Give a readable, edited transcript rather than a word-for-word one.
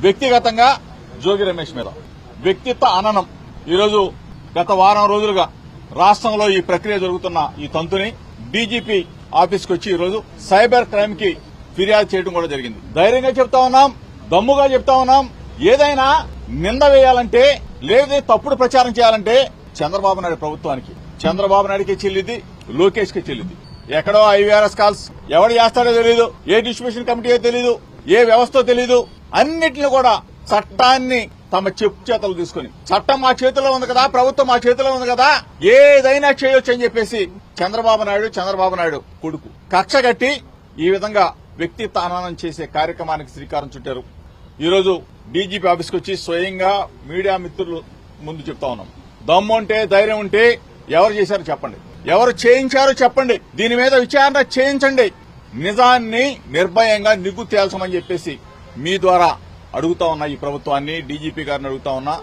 వ్యక్తిగతంగా జోగి రమేష్ మీద వ్యక్తిత్వ అననం. ఈరోజు గత వారం రోజులుగా రాష్ట్రంలో ఈ ప్రక్రియ జరుగుతున్న ఈ తంతుని డీజీపీ ఆఫీస్కి వచ్చి ఈరోజు సైబర్ క్రైమ్ కి ఫిర్యాదు చేయడం కూడా జరిగింది. ధైర్యంగా చెప్తా ఉన్నాం, దమ్ముగా చెప్తా ఉన్నాం. ఏదైనా నింద వేయాలంటే లేదా తప్పుడు ప్రచారం చేయాలంటే చంద్రబాబు నాయుడు ప్రభుత్వానికి, చంద్రబాబు నాయుడికి చెల్లింది, లోకేష్ కి చెల్లింది. ఎక్కడో ఐవీఆర్ఎస్ కాల్స్ ఎవడు చేస్తాడో తెలియదు, ఏ డిస్ట్రిబ్యూషన్ కమిటీ తెలియదు, ఏ వ్యవస్థ తెలియదు. అన్నిటిని కూడా చట్టాన్ని తమ చెప్పు చేతలు తీసుకుని, చట్టం మా చేతిలో ఉంది కదా, ప్రభుత్వం మా చేతిలో ఉంది కదా, ఏదైనా చేయొచ్చు అని చెప్పేసి చంద్రబాబు నాయుడు కొడుకు కక్ష కట్టి ఈ విధంగా వ్యక్తిత్వ హననం చేసే కార్యక్రమానికి శ్రీకారం చుట్టారు. ఈరోజు డీజీపీ ఆఫీస్కి వచ్చి స్వయంగా మీడియా మిత్రులు ముందు చెప్తా ఉన్నాం. దమ్ము ఉంటే, ధైర్యం ఉంటే ఎవరు చేశారో చెప్పండి, ఎవరు చేయించారో చెప్పండి, దీని మీద విచారణ చేయించండి, నిజాన్ని నిర్భయంగా నిగ్గు తేల్చమని చెప్పేసి మీ ద్వారా అడుగుతా ఉన్నా. ఈ ప్రభుత్వాన్ని, డీజీపీ గారిని అడుగుతా ఉన్నా.